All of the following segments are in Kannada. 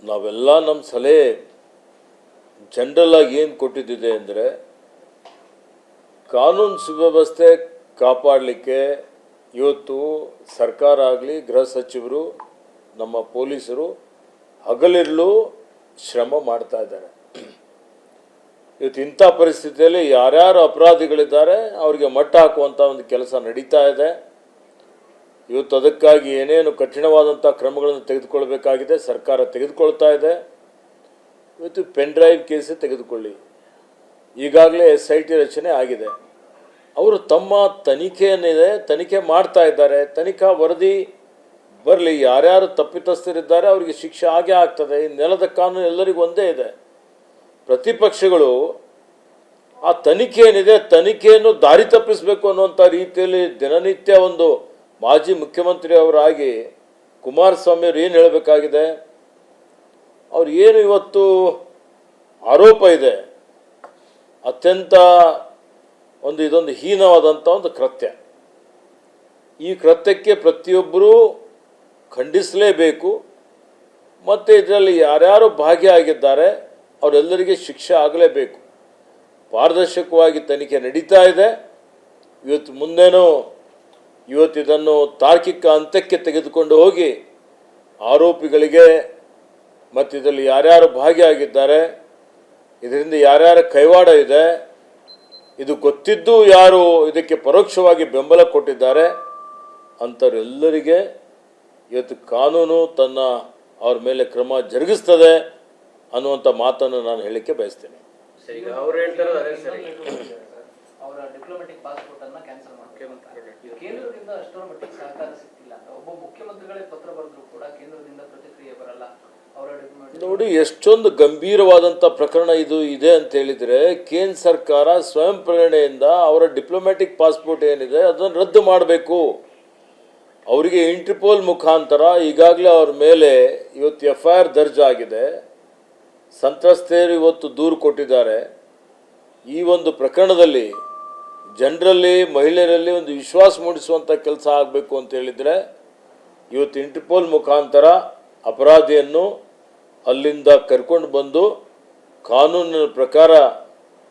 ನಾವೆಲ್ಲ ನಮ್ಮ ಸಲಹೆ ಜನರಲ್ ಆಗಿ ಏನು ಕೊಟ್ಟಿದ್ದಿದೆ ಅಂದರೆ ಕಾನೂನು ಸುವ್ಯವಸ್ಥೆ ಕಾಪಾಡಲಿಕ್ಕೆ ಇವತ್ತು ಸರ್ಕಾರ ಆಗಲಿ ಗೃಹ ಸಚಿವರು ನಮ್ಮ ಪೊಲೀಸರು ಹಗಲಿರುಳು ಶ್ರಮ ಮಾಡ್ತಾ ಇದ್ದಾರೆ. ಇವತ್ತು ಇಂಥ ಪರಿಸ್ಥಿತಿಯಲ್ಲಿ ಯಾರ್ಯಾರು ಅಪರಾಧಿಗಳಿದ್ದಾರೆ ಅವರಿಗೆ ಮಟ್ಟ ಹಾಕುವಂಥ ಒಂದು ಕೆಲಸ ನಡೀತಾ ಇದೆ. ಇವತ್ತು ಅದಕ್ಕಾಗಿ ಏನೇನು ಕಠಿಣವಾದಂಥ ಕ್ರಮಗಳನ್ನು ತೆಗೆದುಕೊಳ್ಬೇಕಾಗಿದೆ ಸರ್ಕಾರ ತೆಗೆದುಕೊಳ್ತಾ ಇದೆ. ಇವತ್ತು ಪೆನ್ ಡ್ರೈವ್ ಕೇಸೇ ತೆಗೆದುಕೊಳ್ಳಿ, ಈಗಾಗಲೇ SIT ರಚನೆ ಆಗಿದೆ. ಅವರು ತಮ್ಮ ತನಿಖೆ ಮಾಡ್ತಾ ಇದ್ದಾರೆ. ತನಿಖಾ ವರದಿ ಬರಲಿ, ಯಾರ್ಯಾರು ತಪ್ಪಿತಸ್ಥರಿದ್ದಾರೆ ಅವರಿಗೆ ಶಿಕ್ಷೆ ಆಗೇ ಆಗ್ತದೆ. ಈ ನೆಲದ ಕಾನೂನು ಎಲ್ಲರಿಗೂ ಒಂದೇ ಇದೆ. ಪ್ರತಿಪಕ್ಷಗಳು ಆ ತನಿಖೆ ಏನಿದೆ ತನಿಖೆಯನ್ನು ದಾರಿ ತಪ್ಪಿಸಬೇಕು ಅನ್ನುವಂಥ ರೀತಿಯಲ್ಲಿ ದಿನನಿತ್ಯ ಒಂದು ಮಾಜಿ ಮುಖ್ಯಮಂತ್ರಿ ಅವರಾಗಿ ಕುಮಾರಸ್ವಾಮಿ ಅವರು ಏನು ಹೇಳಬೇಕಾಗಿದೆ, ಅವ್ರು ಏನು ಇವತ್ತು ಆರೋಪ ಇದೆ ಅತ್ಯಂತ ಇದೊಂದು ಹೀನವಾದಂಥ ಒಂದು ಕೃತ್ಯ. ಈ ಕೃತ್ಯಕ್ಕೆ ಪ್ರತಿಯೊಬ್ಬರೂ ಖಂಡಿಸಲೇಬೇಕು. ಮತ್ತು ಇದರಲ್ಲಿ ಯಾರ್ಯಾರು ಭಾಗಿಯಾಗಿದ್ದಾರೆ ಅವರೆಲ್ಲರಿಗೆ ಶಿಕ್ಷೆ ಆಗಲೇಬೇಕು. ಪಾರದರ್ಶಕವಾಗಿ ತನಿಖೆ ನಡೀತಾ ಇದೆ. ಇವತ್ತು ಇದನ್ನು ತಾರ್ಕಿಕ ಅಂತ್ಯಕ್ಕೆ ತೆಗೆದುಕೊಂಡು ಹೋಗಿ ಆರೋಪಿಗಳಿಗೆ ಮತ್ತು ಇದರಲ್ಲಿ ಯಾರ್ಯಾರು ಭಾಗಿಯಾಗಿದ್ದಾರೆ, ಇದರಿಂದ ಯಾರ್ಯಾರ ಕೈವಾಡ ಇದೆ, ಇದು ಗೊತ್ತಿದ್ದು ಯಾರು ಇದಕ್ಕೆ ಪರೋಕ್ಷವಾಗಿ ಬೆಂಬಲ ಕೊಟ್ಟಿದ್ದಾರೆ ಅಂಥವರೆಲ್ಲರಿಗೆ ಇವತ್ತು ಕಾನೂನು ಅವ್ರ ಮೇಲೆ ಕ್ರಮ ಜರುಗಿಸ್ತದೆ ಅನ್ನುವಂಥ ಮಾತನ್ನು ನಾನು ಹೇಳಲಿಕ್ಕೆ ಬಯಸ್ತೇನೆ. ಅವರ ಡಿಪ್ಲೊಮ್ಯಾಟಿಕ್ ಪಾಸ್ಪೋರ್ಟ್ ಅನ್ನು ಕ್ಯಾನ್ಸಲ್ ಮಾಡ್ತಾರೆ. ಕೇಂದ್ರದಿಂದ ಅಷ್ಟರ ಮಟ್ಟಿಗೆ ಸಹಕಾರ ಸಿಗ್ತಿಲ್ಲ ಅಂತ ಒಬ್ಬ ಮುಖ್ಯಮಂತ್ರಿಗಳೇ ಪತ್ರ ಬರೆದ್ರು ಕೂಡ ಕೇಂದ್ರದಿಂದ ಪ್ರತಿಕ್ರಿಯೆ ಬರಲ್ಲ. ನೋಡಿ, ಎಷ್ಟೊಂದು ಗಂಭೀರವಾದಂಥ ಪ್ರಕರಣ ಇದು ಇದೆ ಅಂತ ಹೇಳಿದರೆ ಕೇಂದ್ರ ಸರ್ಕಾರ ಸ್ವಯಂ ಪ್ರೇರಣೆಯಿಂದ ಅವರ ಡಿಪ್ಲೊಮ್ಯಾಟಿಕ್ ಪಾಸ್ಪೋರ್ಟ್ ಏನಿದೆ ಅದನ್ನು ರದ್ದು ಮಾಡಬೇಕು. ಅವರಿಗೆ ಇಂಟರ್ಪೋಲ್ ಮುಖಾಂತರ ಈಗಾಗಲೇ ಅವ್ರ ಮೇಲೆ ಇವತ್ತು FIR ದರ್ಜ್ ಆಗಿದೆ. ಸಂತ್ರಸ್ತೆಯರು ಇವತ್ತು ದೂರು ಕೊಟ್ಟಿದ್ದಾರೆ. ಈ ಒಂದು ಪ್ರಕರಣದಲ್ಲಿ ಜನರಲ್ಲಿ ಮಹಿಳೆಯರಲ್ಲಿ ಒಂದು ವಿಶ್ವಾಸ ಮೂಡಿಸುವಂಥ ಕೆಲಸ ಆಗಬೇಕು ಅಂತ ಹೇಳಿದರೆ ಇವತ್ತು ಇಂಟರ್ಪೋಲ್ ಮುಖಾಂತರ ಅಪರಾಧಿಯನ್ನು ಅಲ್ಲಿಂದ ಕರ್ಕೊಂಡು ಬಂದು ಕಾನೂನಿನ ಪ್ರಕಾರ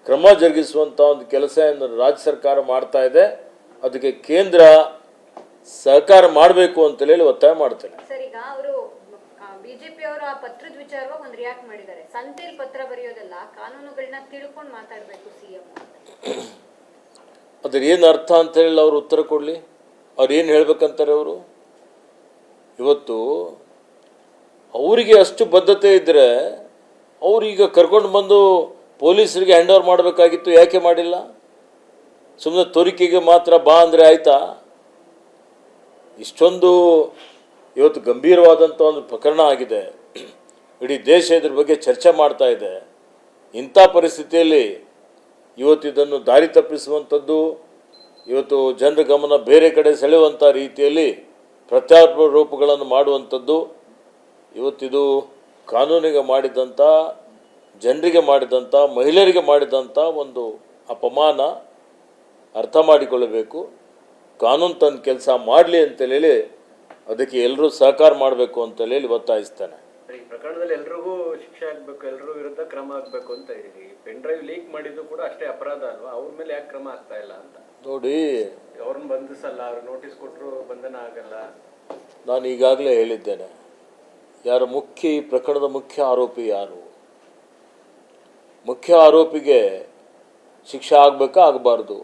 ಕ್ರಮ ಜರುಗಿಸುವಂಥ ಒಂದು ಕೆಲಸ ರಾಜ್ಯ ಸರ್ಕಾರ ಮಾಡ್ತಾ ಇದೆ. ಅದಕ್ಕೆ ಕೇಂದ್ರ ಸಹಕಾರ ಮಾಡಬೇಕು ಅಂತ ಹೇಳಿ ಒತ್ತಾಯ ಮಾಡ್ತೇನೆ. ಸರ್, ಈಗ ಅವರು ಬಿಜೆಪಿ ಅವರು ಆ ಪತ್ರದ ವಿಚಾರವಾಗಿ ಒಂದು ರಿಯಾಕ್ಟ್ ಮಾಡಿದ್ದಾರೆ. ಸಂತೆಯಲ್ಲಿ ಪತ್ರ ಬರೆಯೋದಲ್ಲ, ಕಾನೂನುಗಳನ್ನ ತಿಳ್ಕೊಂಡು ಮಾತಾಡಬೇಕು CM. ಅದ್ರ ಏನು ಅರ್ಥ ಅಂತ ಹೇಳಿ ಅವರು ಉತ್ತರ ಕೊಡಲಿ. ಅವ್ರು ಏನು ಹೇಳ್ಬೇಕಂತಾರೆ ಅವರು? ಇವತ್ತು ಅವರಿಗೆ ಅಷ್ಟು ಬದ್ಧತೆ ಇದ್ದರೆ ಅವ್ರೀಗ ಕರ್ಕೊಂಡು ಬಂದು ಪೊಲೀಸರಿಗೆ ಹ್ಯಾಂಡ್ ಓವರ್ ಮಾಡಬೇಕಾಗಿತ್ತು, ಯಾಕೆ ಮಾಡಿಲ್ಲ? ಸುಮ್ಮನೆ ತೋರಿಕೆಗೆ ಮಾತ್ರ ಬಾ ಅಂದರೆ ಆಯಿತಾ? ಇಷ್ಟೊಂದು ಇವತ್ತು ಗಂಭೀರವಾದಂಥ ಒಂದು ಪ್ರಕರಣ ಆಗಿದೆ. ಇಡೀ ದೇಶ ಇದ್ರ ಬಗ್ಗೆ ಚರ್ಚೆ ಮಾಡ್ತಾ ಇದೆ. ಇಂಥ ಪರಿಸ್ಥಿತಿಯಲ್ಲಿ ಇವತ್ತು ಇದನ್ನು ದಾರಿ ತಪ್ಪಿಸುವಂಥದ್ದು, ಇವತ್ತು ಜನರ ಗಮನ ಬೇರೆ ಕಡೆ ಸೆಳೆಯುವಂಥ ರೀತಿಯಲ್ಲಿ ಪ್ರತ್ಯಾರೋಪಗಳನ್ನು ಮಾಡುವಂಥದ್ದು, ಇವತ್ತಿದು ಕಾನೂನಿಗೆ ಮಾಡಿದಂಥ, ಜನರಿಗೆ ಮಾಡಿದಂಥ, ಮಹಿಳೆಯರಿಗೆ ಮಾಡಿದಂಥ ಒಂದು ಅಪಮಾನ. ಅರ್ಥ ಮಾಡಿಕೊಳ್ಳಬೇಕು. ಕಾನೂನು ತನ್ನ ಕೆಲಸ ಮಾಡಲಿ ಅಂತೇಳಿ ಅದಕ್ಕೆ ಎಲ್ಲರೂ ಸಹಕಾರ ಮಾಡಬೇಕು ಅಂತೇಳಿ ಒತ್ತಾಯಿಸ್ತಾನೆ. ಈ ಪ್ರಕರಣದಲ್ಲಿ ಎಲ್ರಿಗೂ ಶಿಕ್ಷೆ ಆಗಬೇಕು, ಎಲ್ಲರೂ ವಿರುದ್ಧ ಕ್ರಮ ಆಗಬೇಕು ಅಂತ ಇದೀವಿ. ಪೆನ್ ಡ್ರೈವ್ ಲೀಕ್ ಮಾಡಿದ್ದು ಕೂಡ ಅಷ್ಟೇ ಅಪರಾಧ ಅಲ್ವಾ? ಅವ್ರ ಮೇಲೆ ಯಾಕೆ ಕ್ರಮ ಆಗ್ತಾ ಇಲ್ಲ ಅಂತ ನೋಡಿ. ಅವ್ರನ್ನ ಬಂಧಿಸಲ್ಲ, ಅವ್ರು ನೋಟಿಸ್ ಕೊಟ್ಟರು ಬಂಧನ ಆಗಲ್ಲ. ನಾನು ಈಗಾಗಲೇ ಹೇಳಿದ್ದೇನೆ, ಈ ಪ್ರಕರಣದ ಮುಖ್ಯ ಆರೋಪಿ ಯಾರು? ಮುಖ್ಯ ಆರೋಪಿಗೆ ಶಿಕ್ಷೆ ಆಗಬೇಕಾ ಆಗಬಾರ್ದು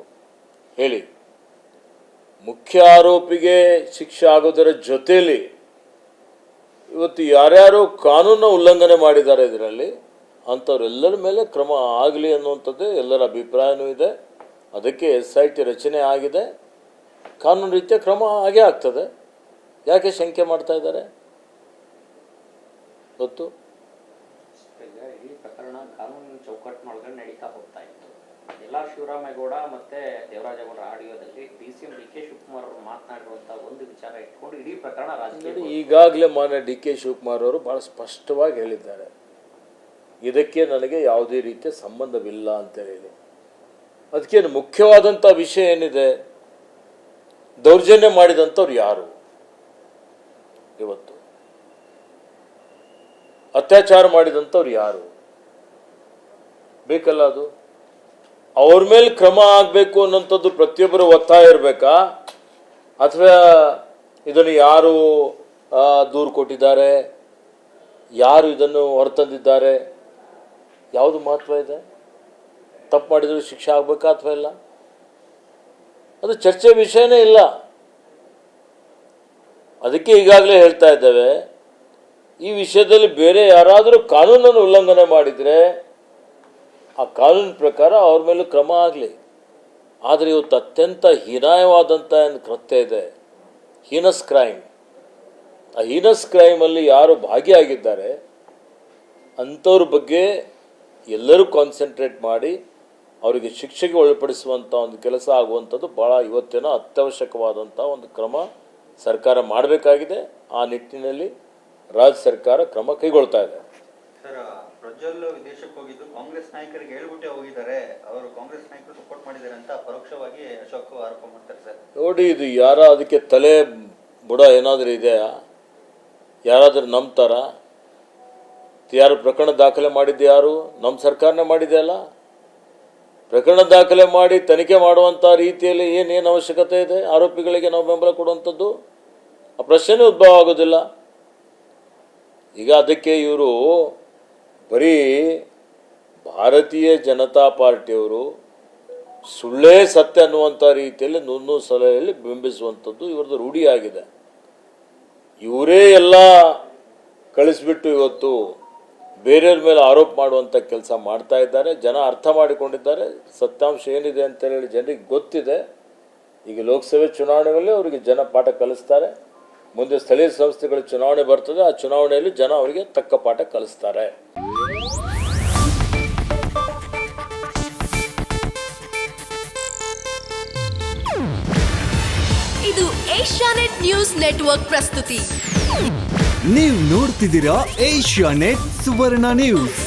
ಹೇಳಿ? ಮುಖ್ಯ ಆರೋಪಿಗೆ ಶಿಕ್ಷೆ ಆಗೋದರ ಜೊತೆಯಲ್ಲಿ ಇವತ್ತು ಯಾರ್ಯಾರು ಕಾನೂನು ಉಲ್ಲಂಘನೆ ಮಾಡಿದ್ದಾರೆ ಇದರಲ್ಲಿ ಅಂಥವ್ರೆಲ್ಲರ ಮೇಲೆ ಕ್ರಮ ಆಗಲಿ ಅನ್ನುವಂಥದ್ದೇ ಎಲ್ಲರ ಅಭಿಪ್ರಾಯವೂ ಇದೆ. ಅದಕ್ಕೆ SIT ರಚನೆ ಆಗಿದೆ. ಕಾನೂನು ರೀತಿಯ ಕ್ರಮ ಆಗೇ ಆಗ್ತದೆ. ಯಾಕೆ ಶಂಕೆ ಮಾಡ್ತಾ ಇದ್ದಾರೆ? ಗೊತ್ತು ಈ ಪ್ರಕರಣ ಕಾನೂನಿನ ಚೌಕಟ್ಟಿನೊಳಗಡೆ ನಡೀತಾ ಹೋಗ್ತಾ ಇತ್ತು. ಎಲ್ಲ ಶಿವರಾಮೇಗೌಡ ಮತ್ತೆ ದೇವರಾಜೇಗೌಡರ ಆಡಿಯೋದಲ್ಲಿ DCM DK ಶಿವಕುಮಾರ್ ಅವರು ಮಾತನಾಡಿರುವಂತಹ ಒಂದು ವಿಚಾರ ಇಟ್ಕೊಂಡು ಇಡೀ ಪ್ರಕರಣ ರಾಜಕೀಯ. ಈಗಾಗಲೇ ಮಾನ್ಯ DK ಶಿವಕುಮಾರ್ ಅವರು ಬಹಳ ಸ್ಪಷ್ಟವಾಗಿ ಹೇಳಿದ್ದಾರೆ, ಇದಕ್ಕೆ ನನಗೆ ಯಾವುದೇ ರೀತಿಯ ಸಂಬಂಧವಿಲ್ಲ ಅಂತ ಹೇಳಿ. ಅದಕ್ಕೇನು ಮುಖ್ಯವಾದಂಥ ವಿಷಯ ಏನಿದೆ? ದೌರ್ಜನ್ಯ ಮಾಡಿದಂಥವ್ರು ಯಾರು? ಇವತ್ತು ಅತ್ಯಾಚಾರ ಮಾಡಿದಂಥವ್ರು ಯಾರು? ಬೇಕಲ್ಲ ಅದು. ಅವ್ರ ಮೇಲೆ ಕ್ರಮ ಆಗಬೇಕು ಅನ್ನೋಂಥದ್ದು ಪ್ರತಿಯೊಬ್ಬರು ಒತ್ತಾಯ ಇರಬೇಕಾ? ಅಥವಾ ಇದನ್ನು ಯಾರು ದೂರು ಕೊಟ್ಟಿದ್ದಾರೆ, ಯಾರು ಇದನ್ನು ಹೊರತಂದಿದ್ದಾರೆ, ಯಾವುದು ಮಹತ್ವ ಇದೆ? ತಪ್ಪು ಮಾಡಿದ್ರು ಶಿಕ್ಷೆ ಆಗಬೇಕಾ ಅಥವಾ ಇಲ್ಲ? ಅದು ಚರ್ಚೆ ವಿಷಯನೇ ಇಲ್ಲ. ಅದಕ್ಕೆ ಈಗಾಗಲೇ ಹೇಳ್ತಾ ಇದ್ದೇವೆ, ಈ ವಿಷಯದಲ್ಲಿ ಬೇರೆ ಯಾರಾದರೂ ಕಾನೂನನ್ನು ಉಲ್ಲಂಘನೆ ಮಾಡಿದರೆ ಆ ಕಾನೂನಿನ ಪ್ರಕಾರ ಅವ್ರ ಮೇಲೂ ಕ್ರಮ ಆಗಲಿ. ಆದರೆ ಇವತ್ತು ಅತ್ಯಂತ ಹೀನಾಯವಾದಂಥ ಒಂದು ಕೃತ್ಯ ಇದೆ, ಹೀನಸ್ ಕ್ರೈಮ್. ಆ ಹೀನಸ್ ಕ್ರೈಮಲ್ಲಿ ಯಾರು ಭಾಗಿಯಾಗಿದ್ದಾರೆ ಅಂಥವ್ರ ಬಗ್ಗೆ ಎಲ್ಲರೂ ಕಾನ್ಸಂಟ್ರೇಟ್ ಮಾಡಿ ಅವರಿಗೆ ಶಿಕ್ಷೆಗೆ ಒಳಪಡಿಸುವಂಥ ಒಂದು ಕೆಲಸ ಆಗುವಂಥದ್ದು ಭಾಳ ಇವತ್ತಿನ ಅತ್ಯವಶ್ಯಕವಾದಂಥ ಒಂದು ಕ್ರಮ ಸರ್ಕಾರ ಮಾಡಬೇಕಾಗಿದೆ. ಆ ನಿಟ್ಟಿನಲ್ಲಿ ರಾಜ್ಯ ಸರ್ಕಾರ ಕ್ರಮ ಕೈಗೊಳ್ತಾ ಇದೆ. ಸರ್, ಪ್ರಜ್ವಲ್ ವಿದೇಶಕ್ಕೆ ಹೋಗಿದ್ದು ಕಾಂಗ್ರೆಸ್ ನಾಯಕರಿಗೆ ಹೇಳ್ಬಿಟ್ಟೆ ಹೋಗಿದ್ದಾರೆ, ಅವರು ಕಾಂಗ್ರೆಸ್ ನಾಯಕರು ಸಪೋರ್ಟ್ ಮಾಡಿದ್ದಾರೆ ಅಂತ ಪರೋಕ್ಷವಾಗಿ ಅಶೋಕ್ ಆರೋಪ ಮಾಡ್ತಾರೆ ಸರ್. ನೋಡಿ, ಇದು ಯಾರ ಅದಕ್ಕೆ ತಲೆ ಬುಡ ಏನಾದರೂ ಇದೆಯಾ? ಯಾರಾದರೂ ನಂಬ್ತಾರ? ಯಾರು ಪ್ರಕರಣ ದಾಖಲೆ ಮಾಡಿದ್ದು? ಯಾರು? ನಮ್ಮ ಸರ್ಕಾರನೇ ಮಾಡಿದೆಯಲ್ಲ. ಪ್ರಕರಣ ದಾಖಲೆ ಮಾಡಿ ತನಿಖೆ ಮಾಡುವಂಥ ರೀತಿಯಲ್ಲಿ ಏನೇನು ಅವಶ್ಯಕತೆ ಇದೆ? ಆರೋಪಿಗಳಿಗೆ ನಾವು ಬೆಂಬಲ ಕೊಡುವಂಥದ್ದು ಆ ಪ್ರಶ್ನೆನೇ ಉದ್ಭವ ಆಗೋದಿಲ್ಲ. ಈಗ ಅದಕ್ಕೆ ಇವರು ಬರೀ ಭಾರತೀಯ ಜನತಾ ಪಾರ್ಟಿಯವರು ಸುಳ್ಳೇ ಸತ್ಯ ಅನ್ನುವಂಥ ರೀತಿಯಲ್ಲಿ ನೂರು ಸಲಹೆಯಲ್ಲಿ ಬಿಂಬಿಸುವಂಥದ್ದು ಇವ್ರದ್ದು ರೂಢಿಯಾಗಿದೆ. ಇವರೇ ಎಲ್ಲ ಕಳಿಸ್ಬಿಟ್ಟು ಇವತ್ತು ಬೇರೆಯವ್ರ ಮೇಲೆ ಆರೋಪ ಮಾಡುವಂಥ ಕೆಲಸ ಮಾಡ್ತಾ ಇದ್ದಾರೆ. ಜನ ಅರ್ಥ ಮಾಡಿಕೊಂಡಿದ್ದಾರೆ, ಸತ್ಯಾಂಶ ಏನಿದೆ ಅಂತೇಳಿ ಜನರಿಗೆ ಗೊತ್ತಿದೆ. ಈಗ ಲೋಕಸಭೆ ಚುನಾವಣೆಯಲ್ಲಿ ಅವರಿಗೆ ಜನ ಪಾಠ ಕಲಿಸ್ತಾರೆ. ಮುಂದೆ ಸ್ಥಳೀಯ ಸಂಸ್ಥೆಗಳ ಚುನಾವಣೆ ಬರ್ತದೆ, ಆ ಚುನಾವಣೆಯಲ್ಲಿ ಜನ ಅವರಿಗೆ ತಕ್ಕ ಪಾಠ ಕಲಿಸ್ತಾರೆ. ಇದು ಏಷ್ಯಾನೆಟ್ ನ್ಯೂಸ್ ನೆಟ್ವರ್ಕ್ ಪ್ರಸ್ತುತಿ. ನೀವು ನೋಡ್ತಿದ್ದೀರಾ ಏಷ್ಯಾನೆಟ್ ಸುವರ್ಣ ನ್ಯೂಸ್.